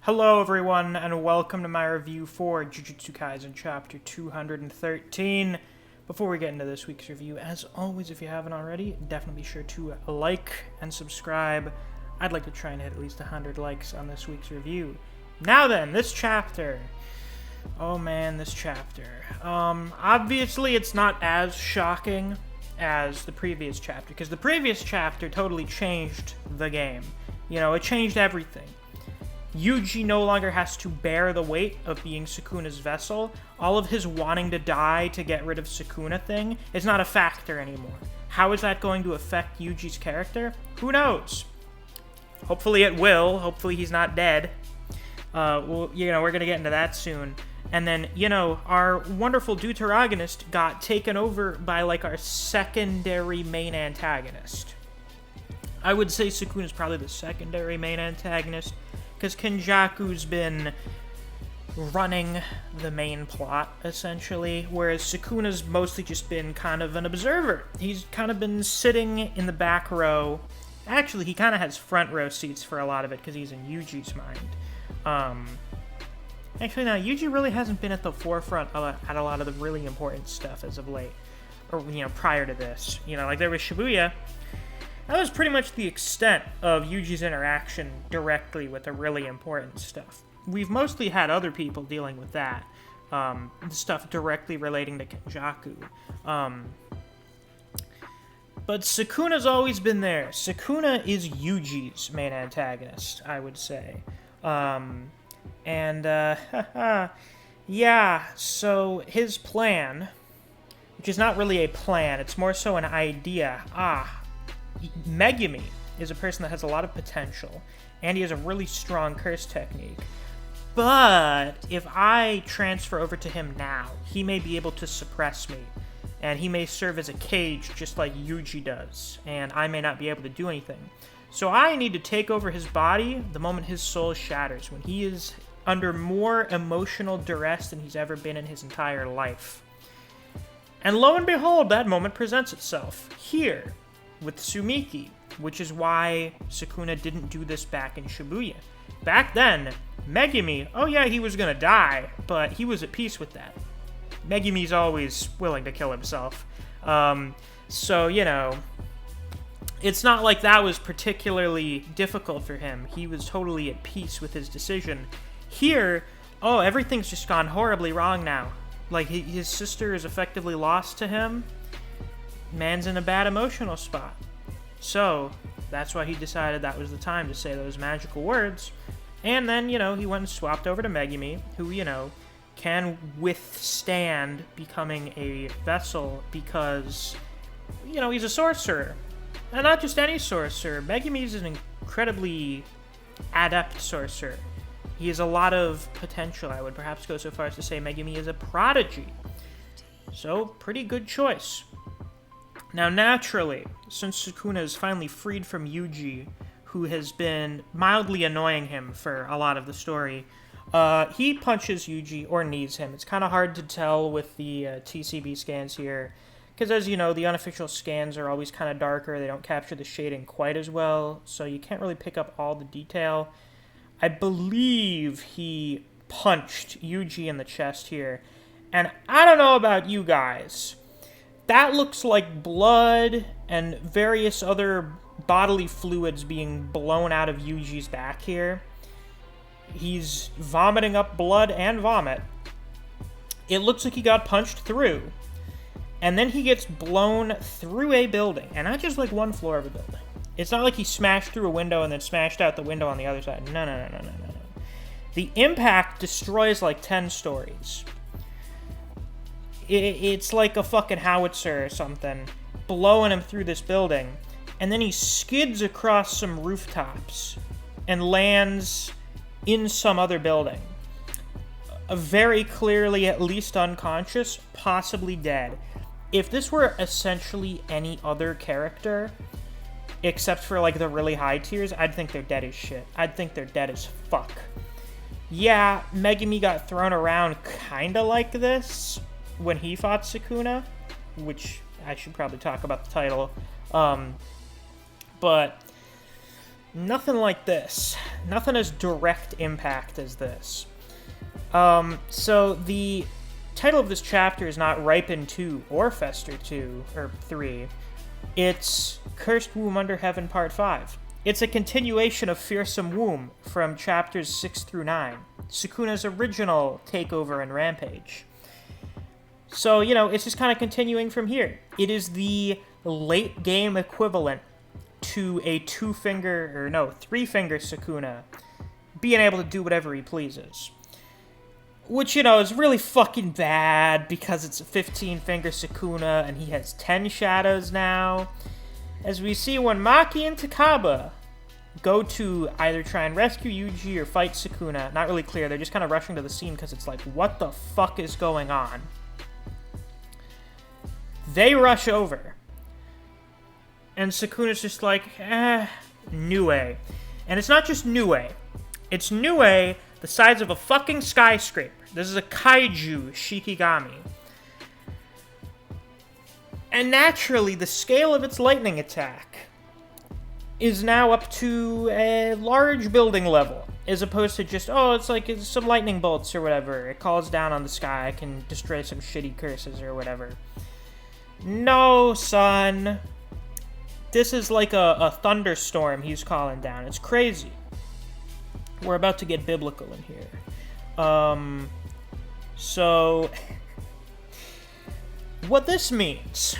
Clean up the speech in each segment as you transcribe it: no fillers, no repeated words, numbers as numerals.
Hello everyone, and welcome to my review for Jujutsu Kaisen Chapter 213. Before we get into this week's review, as always, if you haven't already, definitely be sure to like and subscribe. I'd like to try and hit at least 100 likes on this week's review. Now then, this chapter. Oh man, this chapter. Obviously it's not as shocking as the previous chapter, because the previous chapter totally changed the game. You know, it changed everything. Yuji no longer has to bear the weight of being Sukuna's vessel. All of his wanting to die to get rid of Sukuna thing is not a factor anymore. How is that going to affect Yuji's character? Who knows? Hopefully it will. Hopefully he's not dead. Well, we're going to get into that soon. And then, our wonderful deuteragonist got taken over by, our secondary main antagonist. I would say Sukuna's probably the secondary main antagonist, because Kenjaku's been running the main plot, essentially, whereas Sukuna's mostly just been kind of an observer. He's kind of been sitting in the back row. Actually, he kind of has front row seats for a lot of it, because he's in Yuji's mind. Actually, no, Yuji really hasn't been at the forefront at a lot of the really important stuff as of late. Or, prior to this. There was Shibuya. That was pretty much the extent of Yuji's interaction directly with the really important stuff. We've mostly had other people dealing with that. Stuff directly relating to Kenjaku. But Sukuna's always been there. Sukuna is Yuji's main antagonist, I would say. Yeah, so his plan, which is not really a plan, it's more so an idea. Megumi is a person that has a lot of potential, and he has a really strong curse technique. But if I transfer over to him now, he may be able to suppress me, and he may serve as a cage just like Yuji does, and I may not be able to do anything. So I need to take over his body the moment his soul shatters, when he is under more emotional duress than he's ever been in his entire life. And lo and behold, that moment presents itself here with Sumiki, which is why Sukuna didn't do this back in Shibuya. Back then, Megumi, oh yeah, he was gonna die, but he was at peace with that. Megumi's always willing to kill himself. So, it's not like that was particularly difficult for him. He was totally at peace with his decision. Here, everything's just gone horribly wrong now. His sister is effectively lost to him. Man's in a bad emotional spot. So, that's why he decided that was the time to say those magical words. And then, he went and swapped over to Megumi, who, can withstand becoming a vessel because, he's a sorcerer. And not just any sorcerer. Megumi is an incredibly adept sorcerer. He has a lot of potential. I would perhaps go so far as to say Megumi is a prodigy. So, pretty good choice. Now, naturally, since Sukuna is finally freed from Yuji, who has been mildly annoying him for a lot of the story, he punches Yuji, or knees him. It's kind of hard to tell with the TCB scans here, because as you know, the unofficial scans are always kind of darker. They don't capture the shading quite as well, so you can't really pick up all the detail. I believe he punched Yuji in the chest here, and I don't know about you guys. That looks like blood and various other bodily fluids being blown out of Yuji's back here. He's vomiting up blood and vomit. It looks like he got punched through. And then he gets blown through a building. And not just one floor of a building. It's not like he smashed through a window and then smashed out the window on the other side. No. The impact destroys 10 stories. It's like a fucking howitzer or something, blowing him through this building. And then he skids across some rooftops and lands in some other building. Very clearly at least unconscious, possibly dead. If this were essentially any other character, except for the really high tiers, I'd think they're dead as shit. I'd think they're dead as fuck. Yeah, Megumi got thrown around kinda like this when he fought Sukuna, which I should probably talk about the title. But Nothing like this. Nothing as direct impact as this. So the title of this chapter is not Ripen 2 or Fester 2, or 3. It's Cursed Womb Under Heaven Part 5. It's a continuation of Fearsome Womb from chapters 6 through 9. Sukuna's original takeover and rampage. So, it's just kind of continuing from here. It is the late game equivalent to a three-finger Sukuna being able to do whatever he pleases. Which, is really fucking bad because it's a 15-finger Sukuna and he has 10 shadows now. As we see when Maki and Takaba go to either try and rescue Yuji or fight Sukuna, not really clear, they're just kind of rushing to the scene because it's like, what the fuck is going on? They rush over. And Sukuna's just like, Nue. And it's not just Nue. It's Nue the size of a fucking skyscraper. This is a kaiju Shikigami. And naturally, the scale of its lightning attack is now up to a large building level, as opposed to just, it's some lightning bolts or whatever. It calls down on the sky, can destroy some shitty curses or whatever. No, son. This is like a thunderstorm he's calling down. It's crazy. We're about to get biblical in here. So what this means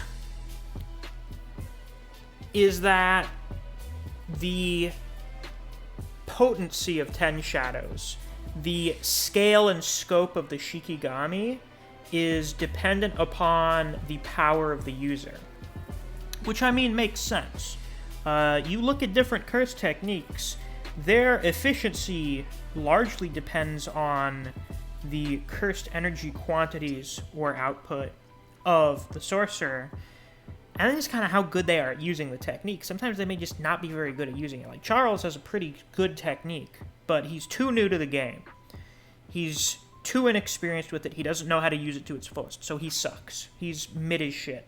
is that the potency of 10 Shadows, the scale and scope of the Shikigami, is dependent upon the power of the user. Which, makes sense. You look at different curse techniques, their efficiency largely depends on the cursed energy quantities or output of the sorcerer, and then it's kind of how good they are at using the technique. Sometimes they may just not be very good at using it. Like, Charles has a pretty good technique, but he's too new to the game. He's too inexperienced with it. He doesn't know how to use it to its fullest, so he sucks. He's mid as shit.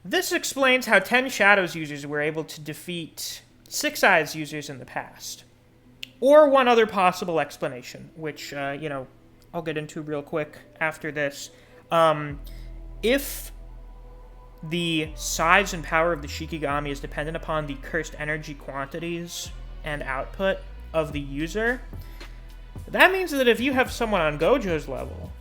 This explains how 10 Shadows users were able to defeat 6 Eyes users in the past. Or one other possible explanation, which, I'll get into real quick after this. If the size and power of the Shikigami is dependent upon the cursed energy quantities and output of the user, that means that if you have someone on Gojo's level,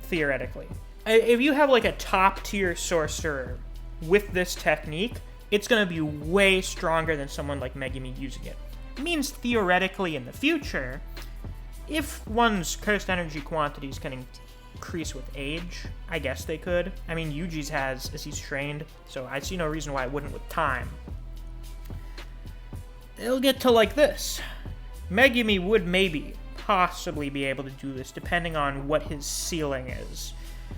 theoretically, if you have like a top-tier sorcerer with this technique, it's going to be way stronger than someone like Megumi using it. It means theoretically in the future, if one's cursed energy quantities can increase with age, I guess they could. Yuji's has, as he's trained, so I see no reason why it wouldn't with time. It'll get to like this. Megumi would possibly be able to do this, depending on what his ceiling is.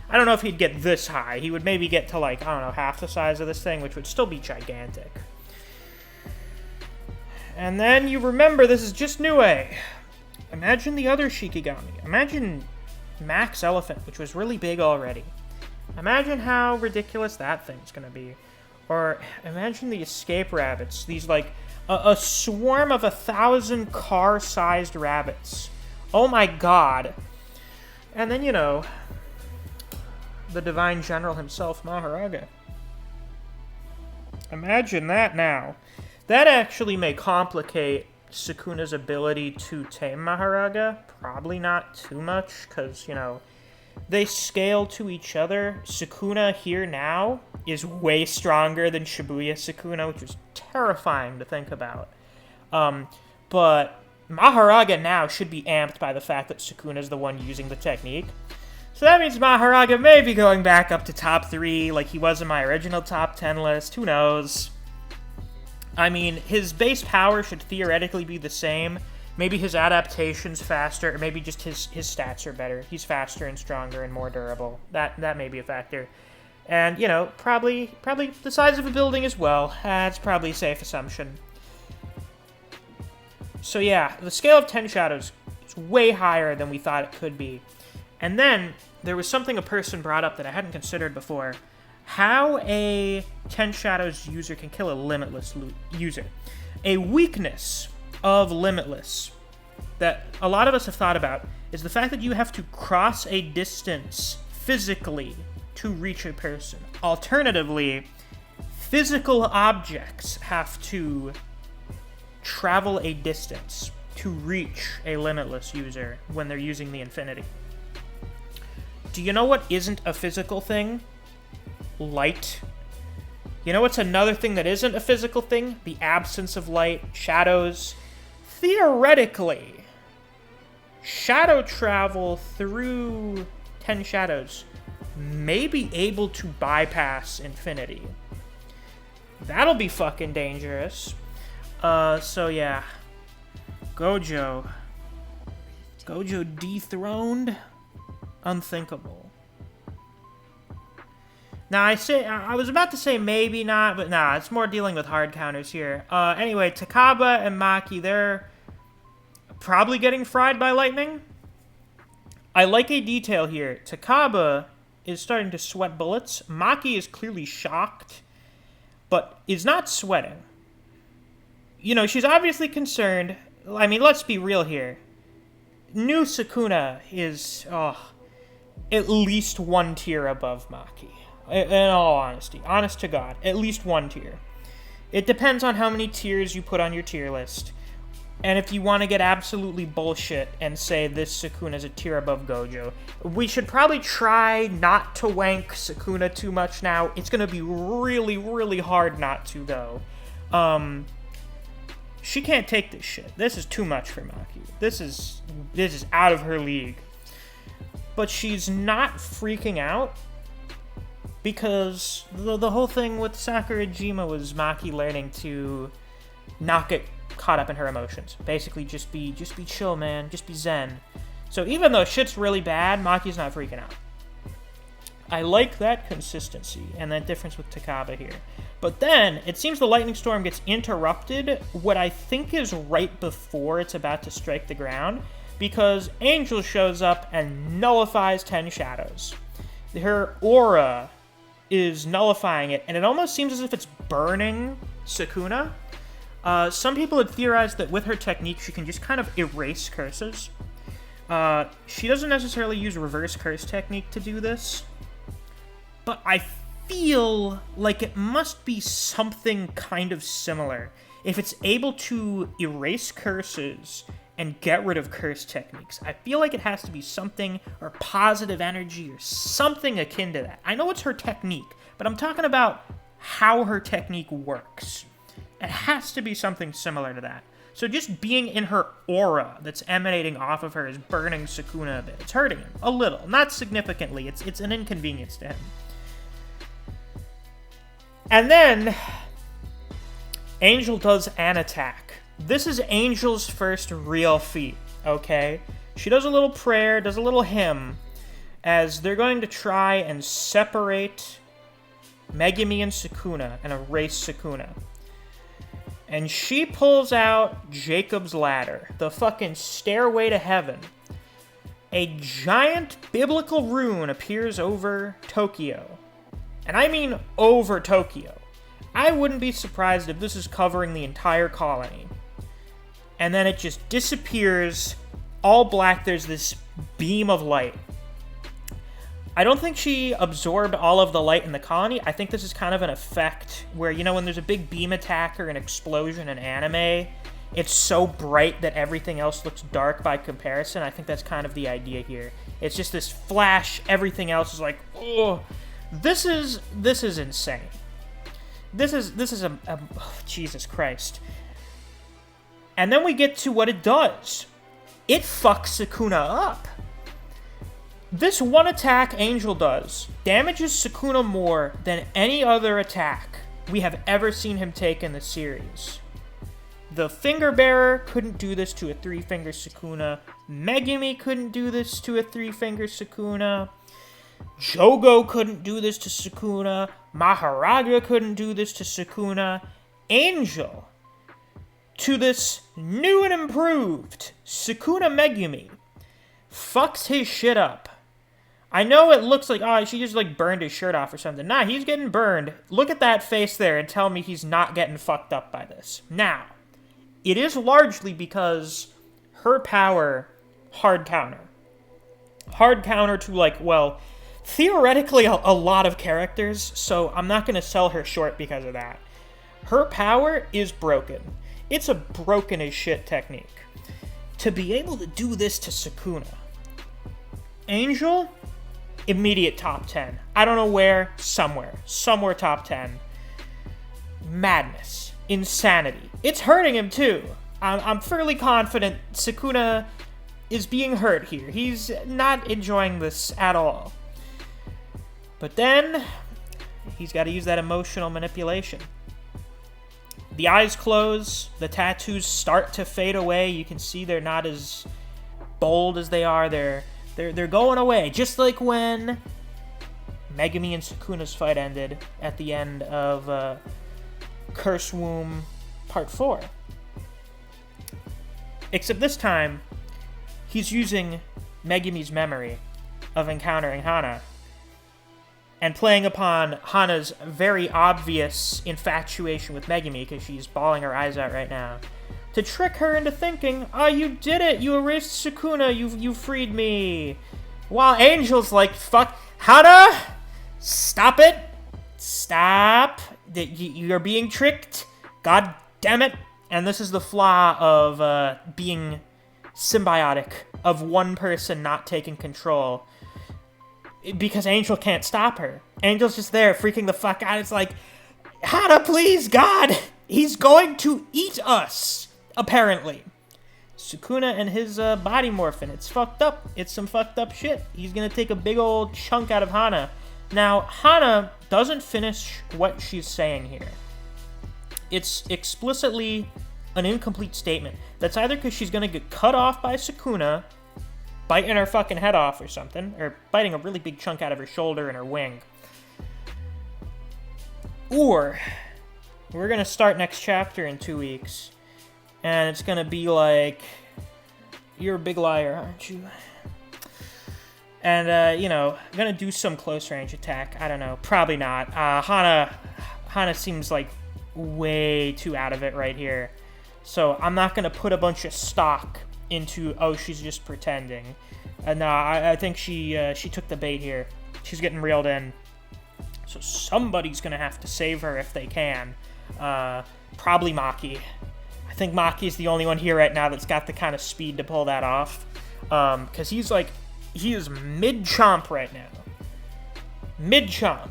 I don't know if he'd get this high. He would maybe get to, half the size of this thing, which would still be gigantic. And then you remember this is just Nue. Imagine the other Shikigami. Imagine Max Elephant, which was really big already. Imagine how ridiculous that thing's gonna be. Or imagine the Escape Rabbits. These, a swarm of 1,000 car-sized rabbits. Oh my god. And then, the Divine General himself, Maharaga. Imagine that now. That actually may complicate Sukuna's ability to tame Maharaga. Probably not too much, because, they scale to each other. Sukuna here now is way stronger than Shibuya Sukuna, which is terrifying to think about. But Maharaga now should be amped by the fact that Sukuna's the one using the technique. So that means Maharaga may be going back up to top 3 like he was in my original top 10 list. Who knows? His base power should theoretically be the same. Maybe his adaptation's faster, or maybe just his stats are better. He's faster and stronger and more durable. That may be a factor. And, probably the size of a building as well. That's probably a safe assumption. So yeah, the scale of 10 Shadows is way higher than we thought it could be. And then, there was something a person brought up that I hadn't considered before. how a 10 Shadows user can kill a Limitless user. A weakness of Limitless that a lot of us have thought about is the fact that you have to cross a distance physically to reach a person. Alternatively, physical objects have to travel a distance to reach a Limitless user when they're using the Infinity. Do you know what isn't a physical thing? Light. You know what's another thing that isn't a physical thing? The absence of light, shadows. Theoretically, shadow travel through 10 Shadows may be able to bypass Infinity. That'll be fucking dangerous. So yeah. Gojo dethroned? Unthinkable. Now, I was about to say maybe not, but nah, it's more dealing with hard counters here. Anyway, Takaba and Maki, they're probably getting fried by lightning. I like a detail here. Takaba is starting to sweat bullets. Maki is clearly shocked, but is not sweating. You know, she's obviously concerned. I mean, let's be real here. New Sukuna is, at least one tier above Maki. In all honesty. Honest to God. At least one tier. It depends on how many tiers you put on your tier list. And if you want to get absolutely bullshit and say this Sukuna is a tier above Gojo, we should probably try not to wank Sukuna too much now. It's going to be really, really hard not to, though. She can't take this shit. This is too much for Maki. This is out of her league. But she's not freaking out because the whole thing with Sakurajima was Maki learning to not get caught up in her emotions. Basically, just be chill, man. Just be zen. So even though shit's really bad, Maki's not freaking out. I like that consistency and that difference with Takaba here. But then, it seems the lightning storm gets interrupted, what I think is right before it's about to strike the ground, because Angel shows up and nullifies 10 Shadows. Her aura is nullifying it, and it almost seems as if it's burning Sukuna. Some people had theorized that with her technique, she can just kind of erase curses. She doesn't necessarily use reverse curse technique to do this, but I feel like it must be something kind of similar. If it's able to erase curses and get rid of curse techniques, I feel like it has to be something, or positive energy, or something akin to that. I know it's her technique, but I'm talking about how her technique works. It has to be something similar to that. So just being in her aura that's emanating off of her is burning Sukuna a bit. It's hurting him. A little. Not significantly. It's an inconvenience to him. And then, Angel does an attack. This is Angel's first real feat, okay? She does a little prayer, does a little hymn, as they're going to try and separate Megumi and Sukuna and erase Sukuna. And she pulls out Jacob's Ladder, the fucking stairway to heaven. A giant biblical rune appears over Tokyo. And I mean over Tokyo. I wouldn't be surprised if this is covering the entire colony. And then it just disappears, all black, there's this beam of light. I don't think she absorbed all of the light in the colony. I think this is kind of an effect where, you know, when there's a big beam attack or an explosion in anime, it's so bright that everything else looks dark by comparison. I think that's kind of the idea here. It's just this flash, everything else is like, oh, this is insane. This is a oh, Jesus Christ. And then we get to what it does. It fucks Sukuna up. This one attack Angel does damages Sukuna more than any other attack we have ever seen him take in the series. The Finger Bearer couldn't do this to a 3-finger Sukuna. Megumi couldn't do this to a 3-finger Sukuna. Jogo couldn't do this to Sukuna. Maharaja couldn't do this to Sukuna. Angel, to this new and improved Sukuna Megumi, fucks his shit up. I know it looks like, oh, she just, like, burned his shirt off or something. Nah, he's getting burned. Look at that face there and tell me he's not getting fucked up by this. Now, it is largely because her power, hard counter. Hard counter to, like, well, theoretically a lot of characters, so I'm not going to sell her short because of that. Her power is broken. It's a broken as shit technique. To be able to do this to Sukuna. Angel, immediate top 10. I don't know where, somewhere. Somewhere top 10. Madness. Insanity. It's hurting him too. I'm fairly confident Sukuna is being hurt here. He's not enjoying this at all. But then, he's got to use that emotional manipulation. The eyes close, the tattoos start to fade away. You can see they're not as bold as they are. They're going away. Just like when Megumi and Sukuna's fight ended at the end of Curse Womb Part 4. Except this time, he's using Megumi's memory of encountering Hana and playing upon Hana's very obvious infatuation with Megumi, because she's bawling her eyes out right now, to trick her into thinking, oh, you did it! You erased Sukuna! You freed me! While Angel's like, fuck, Hana! Stop it! Stop! You're being tricked! God damn it! And this is the flaw of being symbiotic, of one person not taking control. Because Angel can't stop her. Angel's just there, freaking the fuck out. It's like, Hana, please, God! He's going to eat us! Apparently. Sukuna and his body morphin'. It's fucked up. It's some fucked up shit. He's gonna take a big old chunk out of Hana. Now, Hana doesn't finish what she's saying here. It's explicitly an incomplete statement. That's either because she's gonna get cut off by Sukuna, biting her fucking head off or something, or biting a really big chunk out of her shoulder and her wing. Or, we're gonna start next chapter in 2 weeks, and it's gonna be like, you're a big liar, aren't you? And, gonna do some close range attack. I don't know, probably not. Hana seems like way too out of it right here. So I'm not gonna put a bunch of stock into, oh, she's just pretending. No, I think she took the bait here. She's getting reeled in. So somebody's gonna have to save her if they can. Probably Maki. I think Maki's the only one here right now that's got the kind of speed to pull that off. Because he is mid-chomp right now. Mid-chomp.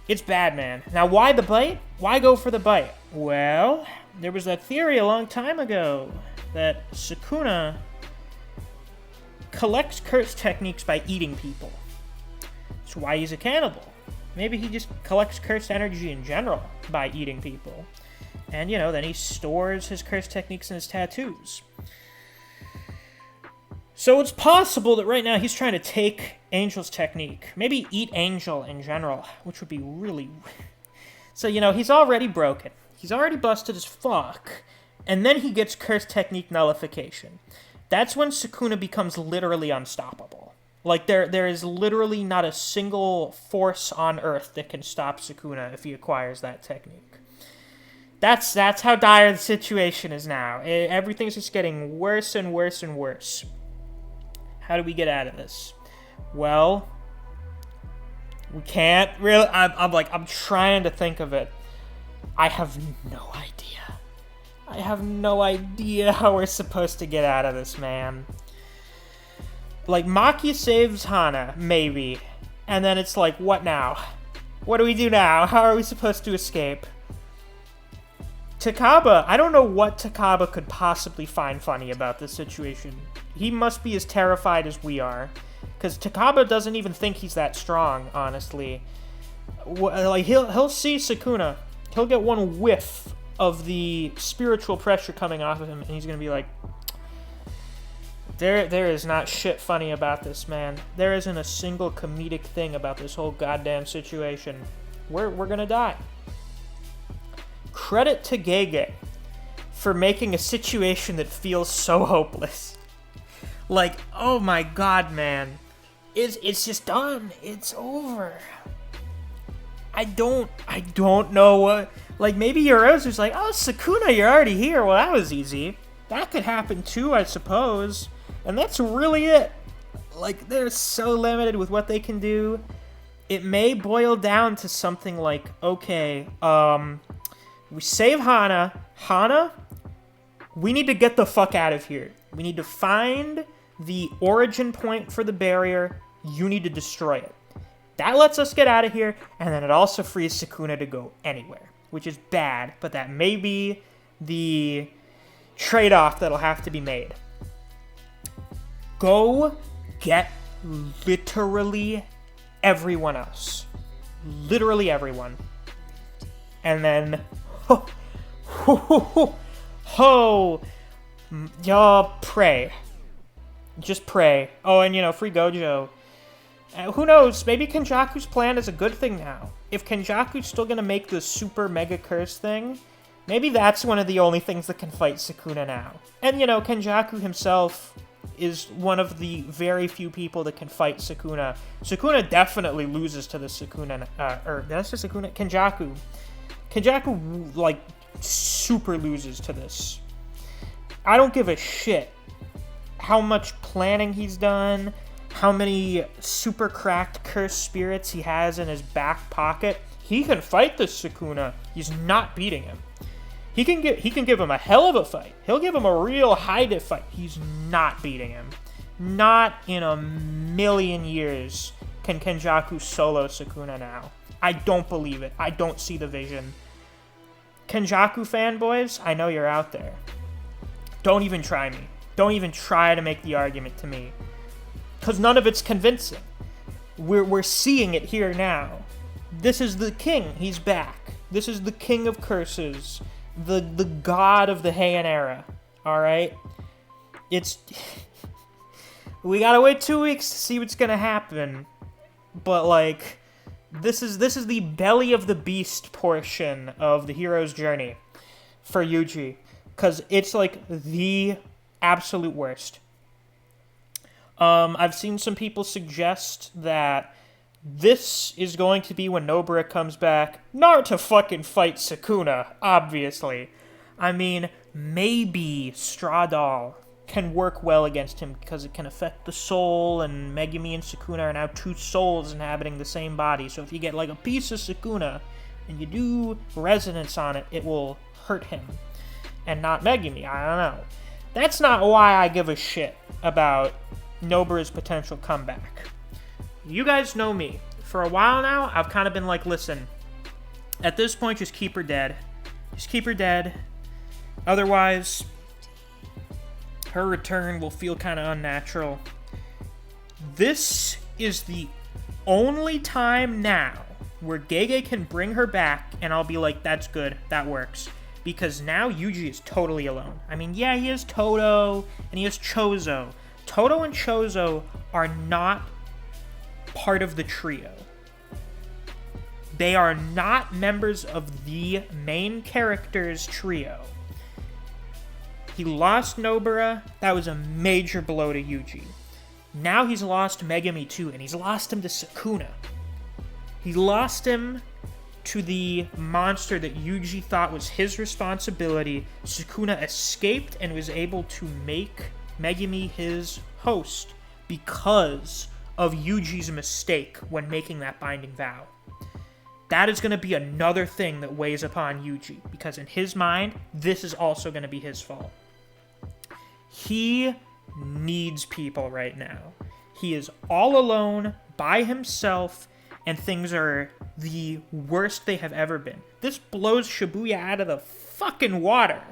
It's bad, man. Now, why the bite? Why go for the bite? Well, there was that theory a long time ago that Sukuna collects curse techniques by eating people. That's why he's a cannibal. Maybe he just collects curse energy in general by eating people. And, then he stores his curse techniques in his tattoos. So it's possible that right now he's trying to take Angel's technique. Maybe eat Angel in general, which would be really... So, he's already broken. He's already busted as fuck. And then he gets curse technique nullification. That's when Sukuna becomes literally unstoppable. Like, there is literally not a single force on Earth that can stop Sukuna if he acquires that technique. That's how dire the situation is now. Everything's just getting worse and worse and worse. How do we get out of this? Well, we can't really... I'm trying to think of it. I have no idea. I have no idea how we're supposed to get out of this, man. Like, Maki saves Hana, maybe. And then it's like, what now? What do we do now? How are we supposed to escape? Takaba, I don't know what Takaba could possibly find funny about this situation. He must be as terrified as we are. Because Takaba doesn't even think he's that strong, honestly. Like, he'll see Sukuna. He'll get one whiff of the spiritual pressure coming off of him, and he's gonna be like, there is not shit funny about this, man. There isn't a single comedic thing about this whole goddamn situation. We're gonna die. Credit to Gege for making a situation that feels so hopeless. Like, oh my god, man. it's just done. It's over. I don't know what, like, maybe Yorozu's like, oh, Sukuna, you're already here. Well, that was easy. That could happen too, I suppose. And that's really it. Like, they're so limited with what they can do. It may boil down to something like, okay, we save Hana. Hana, we need to get the fuck out of here. We need to find the origin point for the barrier. You need to destroy it. That lets us get out of here, and then it also frees Sukuna to go anywhere, which is bad, but that may be the trade-off that'll have to be made. Go get literally everyone else. Literally everyone. And then, y'all pray. Just pray. Oh, and free Gojo. Who knows? Maybe Kenjaku's plan is a good thing now. If Kenjaku's still gonna make the super mega curse thing, maybe that's one of the only things that can fight Sukuna now. And Kenjaku himself is one of the very few people that can fight Sukuna. Sukuna definitely loses to the Sukuna, that's just Sukuna? Kenjaku. Kenjaku, like, super loses to this. I don't give a shit how much planning he's done, how many super cracked cursed spirits he has in his back pocket. He can fight this Sukuna. He's not beating him. He can give him a hell of a fight. He'll give him a real high-diff fight. He's not beating him. Not in a million years can Kenjaku solo Sukuna now. I don't believe it. I don't see the vision. Kenjaku fanboys, I know you're out there. Don't even try me. Don't even try to make the argument to me. Because none of it's convincing. We're seeing it here now. This is the king. He's back. This is the king of curses. The god of the Heian era. Alright? We gotta wait 2 weeks to see what's gonna happen. But, like, this is the belly of the beast portion of the hero's journey for Yuji. Because it's, like, the absolute worst. I've seen some people suggest that this is going to be when Nobara comes back. Not to fucking fight Sukuna, obviously. I mean, maybe Straw Doll can work well against him because it can affect the soul, and Megumi and Sukuna are now two souls inhabiting the same body. So if you get, like, a piece of Sukuna and you do resonance on it, it will hurt him. And not Megumi, I don't know. That's not why I give a shit about Nobara's potential comeback. You guys know me. For a while now, I've kind of been like, listen, at this point, just keep her dead. Just keep her dead. Otherwise, her return will feel kind of unnatural. This is the only time now where Gege can bring her back, and I'll be like, that's good, that works. Because now Yuji is totally alone. I mean, yeah, he has Todo, and he has Chozo. Todo and Chozo are not part of the trio. They are not members of the main character's trio. He lost Nobara. That was a major blow to Yuji. Now he's lost Megumi too, and he's lost him to Sukuna. He lost him to the monster that Yuji thought was his responsibility. Sukuna escaped and was able to make Megumi his host because of Yuji's mistake when making that binding vow. That is going to be another thing that weighs upon Yuji, because in his mind, this is also going to be his fault. He needs people right now. He is all alone, by himself, and things are the worst they have ever been. This blows Shibuya out of the fucking water.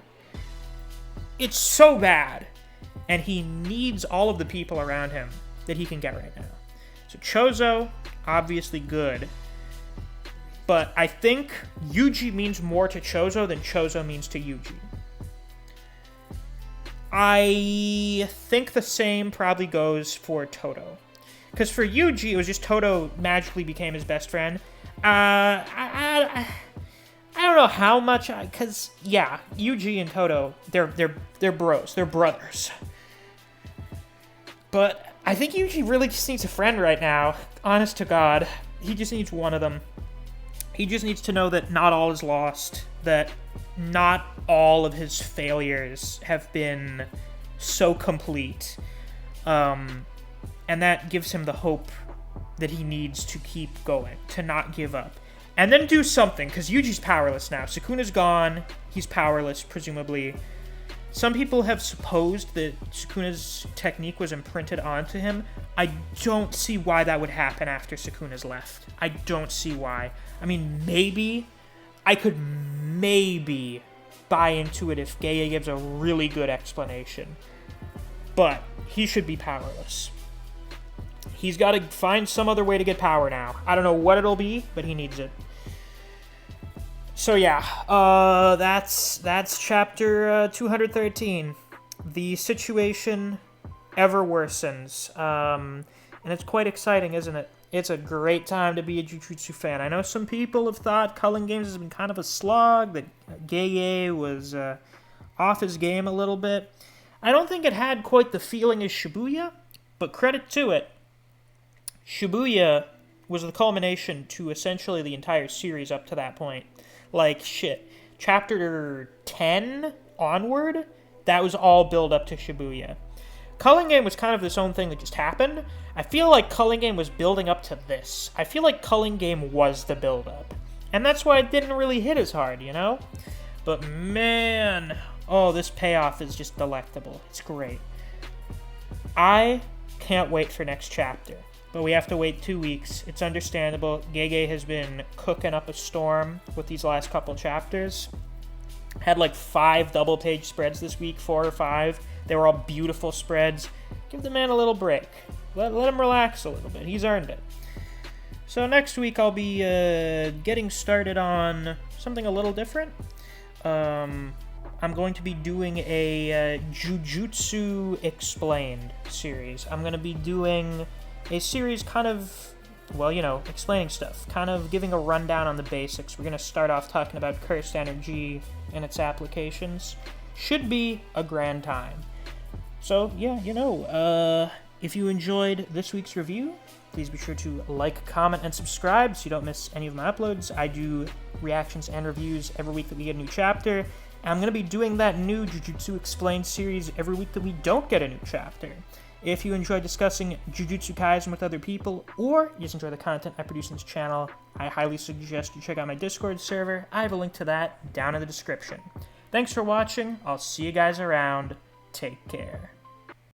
It's so bad. And he needs all of the people around him that he can get right now. So Chozo, obviously good. But I think Yuji means more to Chozo than Chozo means to Yuji. I think the same probably goes for Todo. Because for Yuji, it was just Todo magically became his best friend. I don't know how much, because, yeah, Yuji and Todo, they're bros. They're brothers. But I think Yuji really just needs a friend right now. Honest to God. He just needs one of them. He just needs to know that not all is lost. That not all of his failures have been so complete. And that gives him the hope that he needs to keep going, to not give up. And then do something, because Yuji's powerless now. Sukuna's gone. He's powerless, presumably. Some people have supposed that Sukuna's technique was imprinted onto him. I don't see why that would happen after Sukuna's left. I don't see why. I mean, maybe. I could maybe buy into it if Gege gives a really good explanation. But he should be powerless. He's got to find some other way to get power now. I don't know what it'll be, but he needs it. So yeah, that's chapter 213. The situation ever worsens, and it's quite exciting, isn't it? It's a great time to be a Jujutsu fan. I know some people have thought Culling Games has been kind of a slog, that Gege was off his game a little bit. I don't think it had quite the feeling as Shibuya, but credit to it. Shibuya was the culmination to essentially the entire series up to that point. Like, shit, chapter 10 onward, that was all build up to Shibuya. Culling Game was kind of this own thing that just happened. I feel like Culling Game was building up to this. I feel like Culling Game was the build up. And that's why it didn't really hit as hard, you know? But man, oh, this payoff is just delectable. It's great. I can't wait for next chapter. But we have to wait 2 weeks. It's understandable. Gege has been cooking up a storm with these last couple chapters. Had like 5 double-page spreads this week, 4 or 5. They were all beautiful spreads. Give the man a little break. Let him relax a little bit. He's earned it. So next week I'll be getting started on something a little different. I'm going to be doing a Jujutsu Explained series. I'm going to be doing a series kind of, well, you know, explaining stuff, kind of giving a rundown on the basics. We're going to start off talking about cursed energy and its applications. Should be a grand time. So, yeah, you know, if you enjoyed this week's review, please be sure to like, comment, and subscribe so you don't miss any of my uploads. I do reactions and reviews every week that we get a new chapter. And I'm going to be doing that new Jujutsu Explained series every week that we don't get a new chapter. If you enjoy discussing Jujutsu Kaisen with other people, or you just enjoy the content I produce in this channel, I highly suggest you check out my Discord server. I have a link to that down in the description. Thanks for watching. I'll see you guys around. Take care.